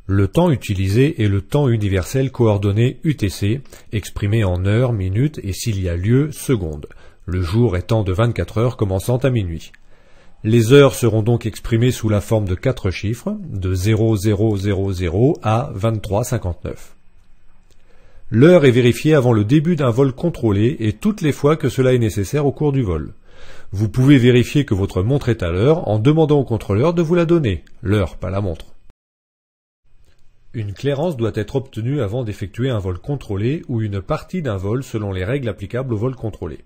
Le temps utilisé est le temps universel coordonné UTC, exprimé en heures, minutes et s'il y a lieu, secondes, le jour étant de 24 heures commençant à minuit. Les heures seront donc exprimées sous la forme de 4 chiffres, de 0000 à 2359. L'heure est vérifiée avant le début d'un vol contrôlé et toutes les fois que cela est nécessaire au cours du vol. Vous pouvez vérifier que votre montre est à l'heure en demandant au contrôleur de vous la donner, l'heure, pas la montre. Une clairance doit être obtenue avant d'effectuer un vol contrôlé ou une partie d'un vol selon les règles applicables au vol contrôlé.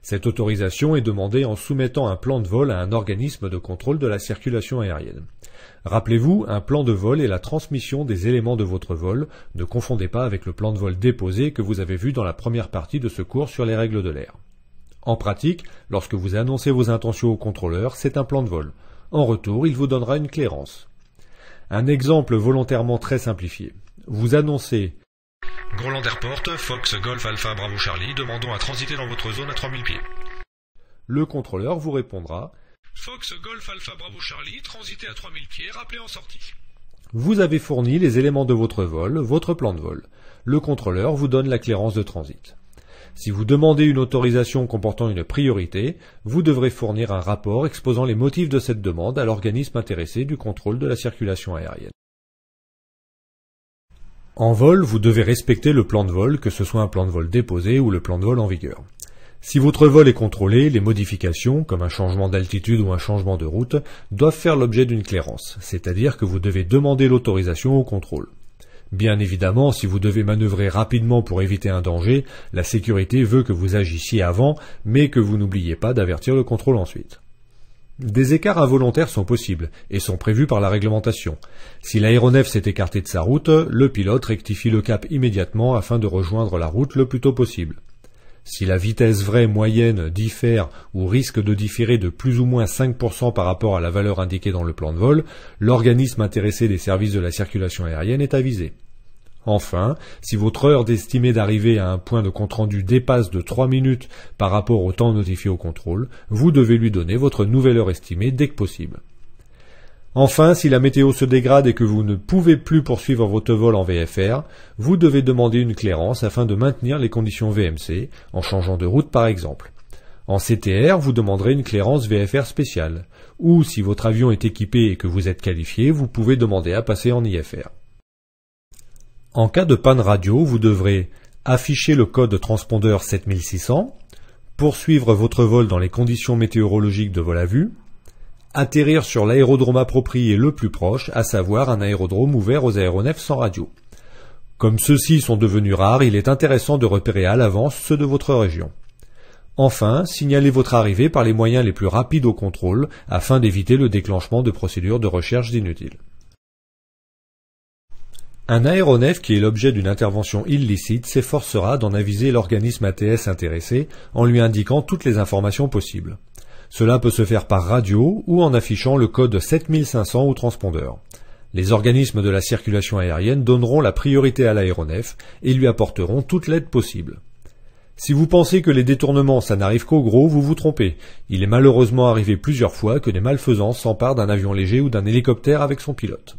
Cette autorisation est demandée en soumettant un plan de vol à un organisme de contrôle de la circulation aérienne. Rappelez-vous, un plan de vol est la transmission des éléments de votre vol, ne confondez pas avec le plan de vol déposé que vous avez vu dans la première partie de ce cours sur les règles de l'air. En pratique, lorsque vous annoncez vos intentions au contrôleur, c'est un plan de vol. En retour, il vous donnera une clairance. Un exemple volontairement très simplifié. Vous annoncez Groland Airport, Fox Golf Alpha Bravo Charlie, demandons à transiter dans votre zone à 3000 pieds. Le contrôleur vous répondra Fox Golf Alpha Bravo Charlie, transitez à 3000 pieds, rappelez en sortie. Vous avez fourni les éléments de votre vol, votre plan de vol. Le contrôleur vous donne la clairance de transit. Si vous demandez une autorisation comportant une priorité, vous devrez fournir un rapport exposant les motifs de cette demande à l'organisme intéressé du contrôle de la circulation aérienne. En vol, vous devez respecter le plan de vol, que ce soit un plan de vol déposé ou le plan de vol en vigueur. Si votre vol est contrôlé, les modifications, comme un changement d'altitude ou un changement de route, doivent faire l'objet d'une clairance, c'est-à-dire que vous devez demander l'autorisation au contrôle. Bien évidemment, si vous devez manœuvrer rapidement pour éviter un danger, la sécurité veut que vous agissiez avant, mais que vous n'oubliez pas d'avertir le contrôle ensuite. Des écarts involontaires sont possibles et sont prévus par la réglementation. Si l'aéronef s'est écarté de sa route, le pilote rectifie le cap immédiatement afin de rejoindre la route le plus tôt possible. Si la vitesse vraie moyenne diffère ou risque de différer de plus ou moins 5% par rapport à la valeur indiquée dans le plan de vol, l'organisme intéressé des services de la circulation aérienne est avisé. Enfin, si votre heure estimée d'arrivée à un point de compte-rendu dépasse de 3 minutes par rapport au temps notifié au contrôle, vous devez lui donner votre nouvelle heure estimée dès que possible. Enfin, si la météo se dégrade et que vous ne pouvez plus poursuivre votre vol en VFR, vous devez demander une clairance afin de maintenir les conditions VMC, en changeant de route par exemple. En CTR, vous demanderez une clairance VFR spéciale, ou si votre avion est équipé et que vous êtes qualifié, vous pouvez demander à passer en IFR. En cas de panne radio, vous devrez afficher le code transpondeur 7600, poursuivre votre vol dans les conditions météorologiques de vol à vue, atterrir sur l'aérodrome approprié le plus proche, à savoir un aérodrome ouvert aux aéronefs sans radio. Comme ceux-ci sont devenus rares, il est intéressant de repérer à l'avance ceux de votre région. Enfin, signalez votre arrivée par les moyens les plus rapides au contrôle, afin d'éviter le déclenchement de procédures de recherche inutiles. Un aéronef qui est l'objet d'une intervention illicite s'efforcera d'en aviser l'organisme ATS intéressé en lui indiquant toutes les informations possibles. Cela peut se faire par radio ou en affichant le code 7500 au transpondeur. Les organismes de la circulation aérienne donneront la priorité à l'aéronef et lui apporteront toute l'aide possible. Si vous pensez que les détournements ça n'arrive qu'au gros, vous vous trompez. Il est malheureusement arrivé plusieurs fois que des malfaisants s'emparent d'un avion léger ou d'un hélicoptère avec son pilote.